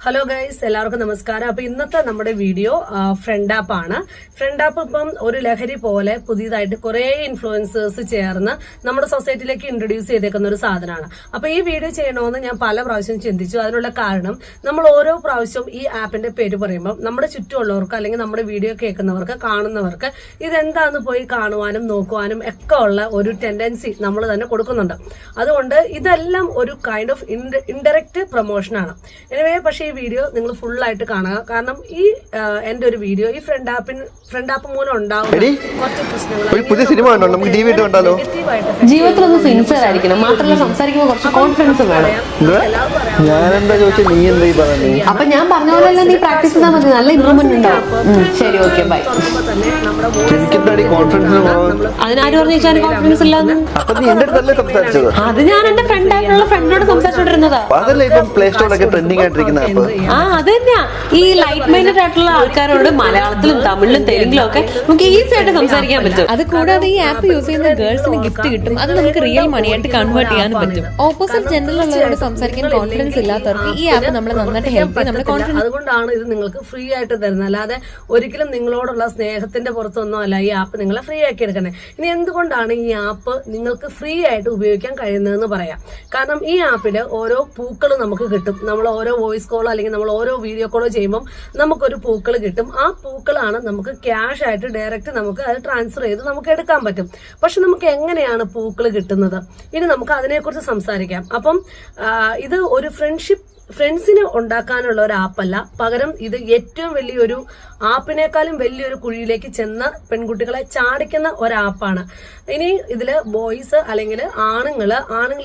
Hello guys, എല്ലാവർക്കും നമസ്കാരം. അപ്പൊ ഇന്നത്തെ നമ്മുടെ വീഡിയോ ഫ്രണ്ട് ആപ്പ് ആണ്. ഫ്രണ്ട് ആപ്പ് ഇപ്പം ഒരു ലഹരി പോലെ പുതിയതായിട്ട് കുറെ ഇൻഫ്ലുവൻസേഴ്സ് ചേർന്ന് നമ്മുടെ സൊസൈറ്റിയിലേക്ക് ഇൻട്രൊഡ്യൂസ് ചെയ്തേക്കുന്ന ഒരു സാധനമാണ്. അപ്പൊ ഈ വീഡിയോ ചെയ്യണമെന്ന് ഞാൻ പല പ്രാവശ്യം ചിന്തിച്ചു. അതിനുള്ള കാരണം നമ്മൾ ഓരോ പ്രാവശ്യവും ഈ ആപ്പിന്റെ പേര് പറയുമ്പോൾ നമ്മുടെ ചുറ്റുമുള്ളവർക്ക് അല്ലെങ്കിൽ നമ്മുടെ വീഡിയോ കേൾക്കുന്നവർക്ക് കാണുന്നവർക്ക് ഇതെന്താന്ന് പോയി കാണുവാനും നോക്കുവാനും ഒക്കെ ഉള്ള ഒരു ടെൻഡൻസി നമ്മൾ തന്നെ കൊടുക്കുന്നുണ്ട്. അതുകൊണ്ട് ഇതെല്ലാം ഒരു കൈൻഡ് ഓഫ് ഇൻഡയറക്റ്റ് പ്രൊമോഷനാണ്. എനിവേ, പക്ഷേ ഈ വീഡിയോ നിങ്ങൾ ഫുൾ ആയിട്ട് കാണുക. കാരണം ഈ എന്റെ ഒരു വീഡിയോ ഈ ഫ്രണ്ട് ആപ്പ് മൂലം ഉണ്ടാവുന്ന കുറച്ച് പ്രശ്നങ്ങൾ ജീവിതത്തിലൊന്ന് സിൻസിയർ ആയിരിക്കണം. മാത്രമല്ല സംസാരിക്കുമ്പോൾ കുറച്ച് കോൺഫിഡൻസ് വേണം. അപ്പൊ ഞാൻ പറഞ്ഞ പോലെ നീ പ്രാക്ടീസ് ചെയ്താൽ മതി, നല്ല ഇമ്പ്രൂവ്മെന്റ് ഉണ്ടാവും. ശരി, ഓക്കെ, ബൈ. അതിനാരും പറഞ്ഞു കോൺഫിഡൻസ് ഇല്ലാന്ന്? അത് ഞാൻ എന്റെ ഫ്രണ്ടിനോട് സംസാരിച്ചോണ്ടിരുന്നതാ. അത് തന്നെയാ. ഈ ലൈറ്റ് മൈൻഡഡ് ആയിട്ടുള്ള ആൾക്കാരോട് മലയാളത്തിലും തമിഴിലും തെലുങ്കിലും ഒക്കെ നമുക്ക് ഈസി ആയിട്ട് സംസാരിക്കാൻ പറ്റും. അത് കൂടാതെ ഈ ആപ്പ് യൂസ് ചെയ്യുന്ന ഗേൾസിന് ഗിഫ്റ്റ് കിട്ടും. അത് നമുക്ക് റിയൽ മണിയായിട്ട് കൺവേർട്ട് ചെയ്യാനും പറ്റും. ഓപ്പോസിറ്റ് ജെൻഡറിലുള്ളവരോട് സംസാരിക്കാൻ കോൺഫിഡൻസ് ഇല്ലാത്തവർക്ക് ഈ ആപ്പ് നമ്മളെ നന്നായിട്ട് ഹെൽപ്പ് ചെയ്യും. നമ്മളെ കോൺഫിഡൻസ് അതുകൊണ്ടാണ് ഇത് നിങ്ങൾക്ക് ഫ്രീ ആയിട്ട് തരുന്നത്. അല്ലാതെ ഒരിക്കലും നിങ്ങളോടുള്ള സ്നേഹത്തിന്റെ പുറത്തൊന്നും അല്ല ഈ ആപ്പ് നിങ്ങളെ ഫ്രീ ആക്കി എടുക്കുന്നത്. ഇനി എന്തുകൊണ്ടാണ് ഈ ആപ്പ് നിങ്ങൾക്ക് ഫ്രീ ആയിട്ട് ഉപയോഗിക്കാൻ കഴിയുന്നതെന്ന് പറയാം. കാരണം ഈ ആപ്പില് ഓരോ പൂക്കൾ നമുക്ക് കിട്ടും. നമ്മൾ ഓരോ വോയിസ് കോളോ അല്ലെങ്കിൽ നമ്മൾ ഓരോ വീഡിയോ കോളോ ചെയ്യുമ്പോൾ നമുക്കൊരു പൂക്കൾ കിട്ടും. ആ പൂക്കളാണ് നമുക്ക് ക്യാഷ് ആയിട്ട് ഡയറക്റ്റ് നമുക്ക് അത് ട്രാൻസ്ഫർ ചെയ്ത് നമുക്ക് എടുക്കാൻ പറ്റും. പക്ഷെ നമുക്ക് എങ്ങനെയാണ് പൂക്കൾ കിട്ടുന്നത്? ഇനി നമുക്ക് അതിനെക്കുറിച്ച് സംസാരിക്കാം. അപ്പം ഇത് ഒരു ഫ്രണ്ട്സിനെ ഉണ്ടാക്കാനുള്ള ഒരു ആപ്പല്ല, പകരം ഇത് ഏറ്റവും വലിയൊരു ആപ്പിനേക്കാളും വലിയൊരു കുഴിയിലേക്ക് ചെന്ന പെൺകുട്ടികളെ ചാടിക്കുന്ന ഒരാപ്പാണ്. ഇനി ഇതില് ബോയ്സ് അല്ലെങ്കിൽ ആണുങ്ങൾ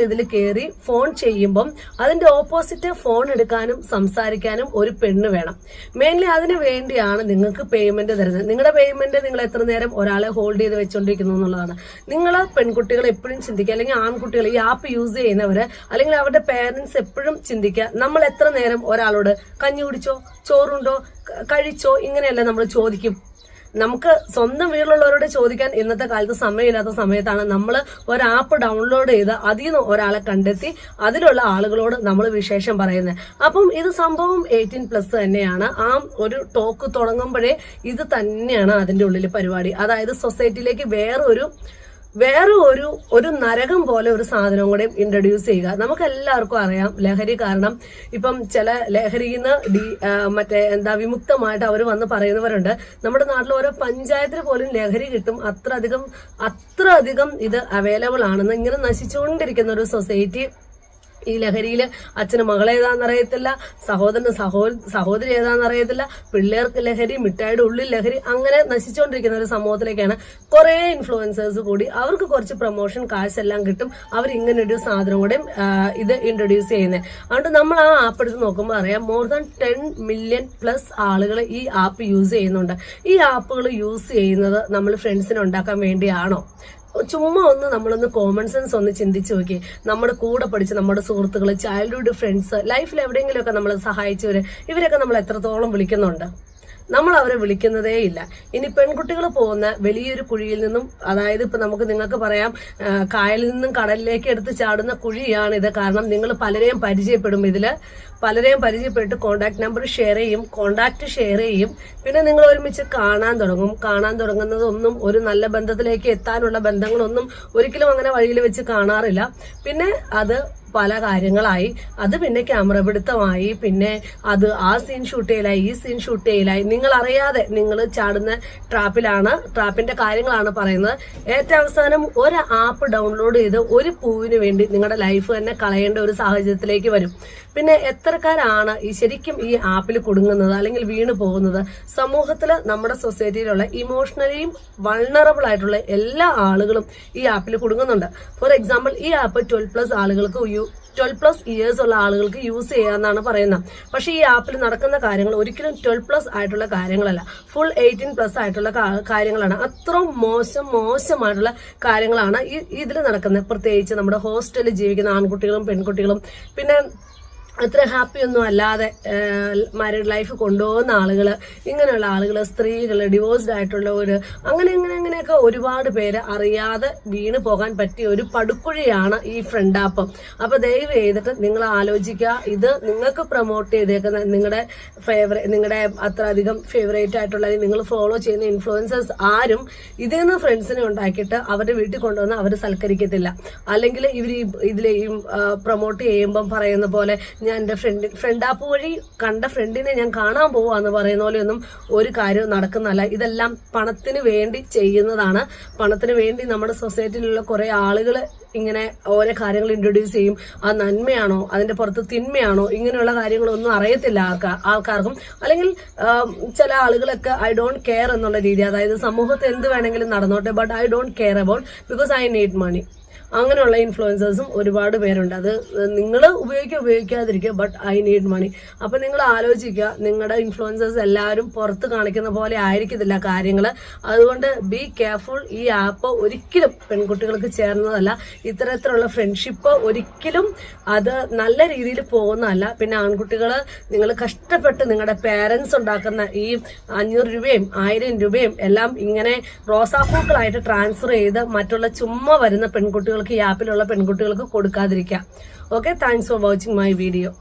ഇതിൽ കയറി ഫോൺ ചെയ്യുമ്പം അതിന്റെ ഓപ്പോസിറ്റ് ഫോൺ എടുക്കാനും സംസാരിക്കാനും ഒരു പെണ്ണ് വേണം. മെയിൻലി അതിന് വേണ്ടിയാണ് നിങ്ങൾക്ക് പേയ്മെന്റ് തരുന്നത്. നിങ്ങളുടെ പേയ്മെന്റ് നിങ്ങൾ എത്ര നേരം ഒരാളെ ഹോൾഡ് ചെയ്ത് വെച്ചോണ്ടിരിക്കുന്നു എന്നുള്ളതാണ്. നിങ്ങൾ പെൺകുട്ടികൾ എപ്പോഴും ചിന്തിക്കുക, അല്ലെങ്കിൽ ആൺകുട്ടികൾ ഈ ആപ്പ് യൂസ് ചെയ്യുന്നവര് അല്ലെങ്കിൽ അവരുടെ പേരൻസ് എപ്പോഴും ചിന്തിക്കുക, നമ്മൾ എത്ര നേരം ഒരാളോട് കഞ്ഞി കുടിച്ചോ, ചോറുണ്ടോ, കഴിച്ചോ, ഇങ്ങനെയല്ല നമ്മൾ ചോദിക്കും. നമുക്ക് സ്വന്തം വീട്ടിലുള്ളവരോട് ചോദിക്കാൻ ഇന്നത്തെ കാലത്ത് സമയമില്ലാത്ത സമയത്താണ് നമ്മൾ ഒരാപ്പ് ഡൗൺലോഡ് ചെയ്ത് അതിൽ നിന്ന് ഒരാളെ കണ്ടെത്തി അതിലുള്ള ആളുകളോട് നമ്മൾ വിശേഷം പറയുന്നത്. അപ്പം ഇത് സംഭവം 18+ തന്നെയാണ്. ആ ഒരു ടോക്ക് തുടങ്ങുമ്പോഴേ ഇത് തന്നെയാണ് അതിന്റെ ഉള്ളിൽ പരിപാടി. അതായത് സൊസൈറ്റിയിലേക്ക് വേറെ ഒരു നരകം പോലെ ഒരു സാധനം കൂടെ ഇൻട്രൊഡ്യൂസ് ചെയ്യുക. നമുക്ക് എല്ലാവർക്കും അറിയാം ലഹരി കാരണം ഇപ്പം ചില ലഹരിയിൽ നിന്ന് വിമുക്തമായിട്ട് അവർ വന്ന് പറയുന്നവരുണ്ട്. നമ്മുടെ നാട്ടിൽ ഓരോ പഞ്ചായത്തിന് പോലും ലഹരി കിട്ടും. അത്ര അധികം ഇത് അവൈലബിൾ ആണെന്ന്. ഇങ്ങനെ നശിച്ചുകൊണ്ടിരിക്കുന്ന ഒരു സൊസൈറ്റി, ഈ ലഹരിയില് അച്ഛന് മകളേതാന്നറിയത്തില്ല, സഹോദരന് സഹോദരി ഏതാന്നറിയത്തില്ല, പിള്ളേർക്ക് ലഹരി, മിഠായിയുടെ ഉള്ളിൽ ലഹരി, അങ്ങനെ നശിച്ചുകൊണ്ടിരിക്കുന്ന ഒരു സമൂഹത്തിലേക്കാണ് കുറെ ഇൻഫ്ലുവൻസേഴ്സ് കൂടി അവർക്ക് കുറച്ച് പ്രൊമോഷൻ കാശെല്ലാം കിട്ടും. അവർ ഇങ്ങനെ ഒരു സാധനം കൂടെ ഇത് ഇൻട്രൊഡ്യൂസ് ചെയ്യുന്നത്. അതുകൊണ്ട് നമ്മൾ ആ ആപ്പ് എടുത്ത് നോക്കുമ്പോൾ അറിയാം മോർ ദാൻ 10 മില്യൺ+ ആളുകൾ ഈ ആപ്പ് യൂസ് ചെയ്യുന്നുണ്ട്. ഈ ആപ്പുകൾ യൂസ് ചെയ്യുന്നത് നമ്മൾ ഫ്രണ്ട്സിനെ ഉണ്ടാക്കാൻ വേണ്ടിയാണോ? ചുമ്മാ നമ്മളൊന്ന് കോമൺ സെൻസ് ഒന്ന് ചിന്തിച്ചു നോക്കി. നമ്മുടെ കൂടെ പഠിച്ച നമ്മുടെ സുഹൃത്തുക്കൾ, ചൈൽഡ്ഹുഡ് ഫ്രണ്ട്സ്, ലൈഫിൽ എവിടെയെങ്കിലുമൊക്കെ നമ്മളെ സഹായിച്ചവര്, ഇവരൊക്കെ നമ്മൾ എത്രത്തോളം വിളിക്കുന്നുണ്ട്? നമ്മൾ അവരെ വിളിക്കുന്നതേ ഇല്ല. ഇനി പെൺകുട്ടികൾ പോകുന്ന വലിയൊരു കുഴിയിൽ നിന്നും, അതായത് ഇപ്പൊ നിങ്ങൾക്ക് പറയാം കായലിൽ നിന്നും കടലിലേക്ക് എടുത്ത് ചാടുന്ന കുഴിയാണിത്. കാരണം നിങ്ങൾ പലരെയും പരിചയപ്പെടും. പലരെയും പരിചയപ്പെട്ട് കോണ്ടാക്ട് നമ്പർ ഷെയർ ചെയ്യും, കോണ്ടാക്ട് ഷെയർ ചെയ്യും. പിന്നെ നിങ്ങൾ ഒരുമിച്ച് കാണാൻ തുടങ്ങുന്നതൊന്നും ഒരു നല്ല ബന്ധത്തിലേക്ക് എത്താനുള്ള ബന്ധങ്ങളൊന്നും ഒരിക്കലും അങ്ങനെ വഴിയിൽ വെച്ച് കാണാറില്ല. പിന്നെ അത് പല കാര്യങ്ങളായി, അത് പിന്നെ ക്യാമറ പിടുത്തമായി, പിന്നെ അത് ആ സീൻ ഷൂട്ട് ചെയ്യലായി, ഈ സീൻ ഷൂട്ട് ചെയ്യലായി. നിങ്ങൾ അറിയാതെ നിങ്ങൾ ചാടുന്ന ട്രാപ്പിന്റെ കാര്യങ്ങളാണ് പറയുന്നത്. ഏറ്റവും അവസാനം ഒരു ആപ്പ് ഡൗൺലോഡ് ചെയ്ത് ഒരു പൂവിന് വേണ്ടി നിങ്ങളുടെ ലൈഫ് തന്നെ കളയേണ്ട ഒരു സാഹചര്യത്തിലേക്ക് വരും. പിന്നെ എത്രക്കാരാണ് ശരിക്കും ഈ ആപ്പിൽ കുടുങ്ങുന്നത് അല്ലെങ്കിൽ വീണ് പോകുന്നത്? സമൂഹത്തില് നമ്മുടെ സൊസൈറ്റിയിലുള്ള ഇമോഷണലിയും വൾണറബിൾ ആയിട്ടുള്ള എല്ലാ ആളുകളും ഈ ആപ്പിൽ കുടുങ്ങുന്നുണ്ട്. ഫോർ എക്സാമ്പിൾ, ഈ ആപ്പ് 12+ ആളുകൾക്ക് 12+ ഇയേഴ്സ് ഉള്ള ആളുകൾക്ക് യൂസ് ചെയ്യാന്നാണ് പറയുന്നത്. പക്ഷെ ഈ ആപ്പിൽ നടക്കുന്ന കാര്യങ്ങൾ ഒരിക്കലും 12+ ആയിട്ടുള്ള കാര്യങ്ങളല്ല, ഫുൾ 18+ ആയിട്ടുള്ള കാര്യങ്ങളാണ്. അത്രയും മോശമായിട്ടുള്ള കാര്യങ്ങളാണ് ഇതിൽ നടക്കുന്നത്. പ്രത്യേകിച്ച് നമ്മുടെ ഹോസ്റ്റലിൽ ജീവിക്കുന്ന ആൺകുട്ടികളും പെൺകുട്ടികളും, പിന്നെ അത്ര ഹാപ്പി ഒന്നും അല്ലാതെ മാരീഡ് ലൈഫ് കൊണ്ടുപോകുന്ന ആളുകൾ, ഇങ്ങനെയുള്ള ആളുകൾ, സ്ത്രീകൾ, ഡിവോഴ്സ്ഡ് ആയിട്ടുള്ളവര്, അങ്ങനെയൊക്കെ ഒരുപാട് പേര് അറിയാതെ വീണ് പോകാൻ പറ്റിയ ഒരു പടുക്കുഴിയാണ് ഈ ഫ്രണ്ട് ആപ്പ്. അപ്പൊ ദയവ് ചെയ്തിട്ട് നിങ്ങൾ ആലോചിക്കുക, ഇത് നിങ്ങൾക്ക് പ്രൊമോട്ട് ചെയ്തേക്കുന്ന നിങ്ങളുടെ അത്ര അധികം ഫേവറേറ്റ് ആയിട്ടുള്ള നിങ്ങൾ ഫോളോ ചെയ്യുന്ന ഇൻഫ്ലുവൻസേഴ്സ് ആരും ഇതിൽ നിന്ന് ഫ്രണ്ട്സിനെ ഉണ്ടാക്കിയിട്ട് അവരുടെ വീട്ടിൽ കൊണ്ടുവന്ന് അവർ സൽക്കരിക്കത്തില്ല. അല്ലെങ്കിൽ ഇവർ ഇതിൽ പ്രൊമോട്ട് ചെയ്യുമ്പം പറയുന്ന പോലെ ഞാൻ എൻ്റെ ഫ്രണ്ട് ആപ്പ് വഴി കണ്ട ഫ്രണ്ടിനെ ഞാൻ കാണാൻ പോവാന്ന് പറയുന്ന പോലെയൊന്നും ഒരു കാര്യവും നടക്കുന്നതല്ല. ഇതെല്ലാം പണത്തിന് വേണ്ടി ചെയ്യുന്നതാണ്. പണത്തിന് വേണ്ടി നമ്മുടെ സൊസൈറ്റിയിലുള്ള കുറെ ആളുകൾ ഇങ്ങനെ ഓരോ കാര്യങ്ങൾ ഇൻട്രൊഡ്യൂസ് ചെയ്യും. ആ നന്മയാണോ അതിന്റെ പുറത്ത് തിന്മയാണോ ഇങ്ങനെയുള്ള കാര്യങ്ങളൊന്നും അറിയത്തില്ല ആൾക്കാർക്കും. അല്ലെങ്കിൽ ചില ആളുകളൊക്കെ ഐ ഡോണ്ട് കെയർ എന്നുള്ള രീതി, അതായത് സമൂഹത്തിൽ എന്ത് വേണമെങ്കിലും നടന്നോട്ടെ, but I don't care about because I need money. അങ്ങനെയുള്ള ഇൻഫ്ലുവൻസേഴ്സും ഒരുപാട് പേരുണ്ട്. അത് നിങ്ങൾ ഉപയോഗിക്കാതിരിക്കുക, ബട്ട് ഐ നീഡ് മണി. അപ്പൊ നിങ്ങൾ ആലോചിക്കുക, നിങ്ങളുടെ ഇൻഫ്ലുവൻസേഴ്സ് എല്ലാവരും പുറത്ത് കാണിക്കുന്ന പോലെ ആയിരിക്കത്തില്ല കാര്യങ്ങൾ. അതുകൊണ്ട് ബി കെയർഫുൾ. ഈ ആപ്പ് ഒരിക്കലും പെൺകുട്ടികൾക്ക് ചേർന്നതല്ല. ഇത്തരത്തിലുള്ള ഫ്രണ്ട്ഷിപ്പ് ഒരിക്കലും അത് നല്ല രീതിയിൽ പോകുന്നതല്ല. പിന്നെ ആൺകുട്ടികൾ, നിങ്ങൾ കഷ്ടപ്പെട്ട് നിങ്ങളുടെ പേരൻസ് ഉണ്ടാക്കുന്ന ഈ 500 രൂപയും 1000 രൂപയും എല്ലാം ഇങ്ങനെ റോസാപ്പൂക്കളായിട്ട് ട്രാൻസ്ഫർ ചെയ്ത് മറ്റുള്ള ചുമ്മാ വരുന്ന പെൺകുട്ടികൾക്ക്, ഈ ആപ്പിലുള്ള പെൺകുട്ടികൾക്ക് കൊടുക്കാതിരിക്കുക. Okay, thanks for watching my video.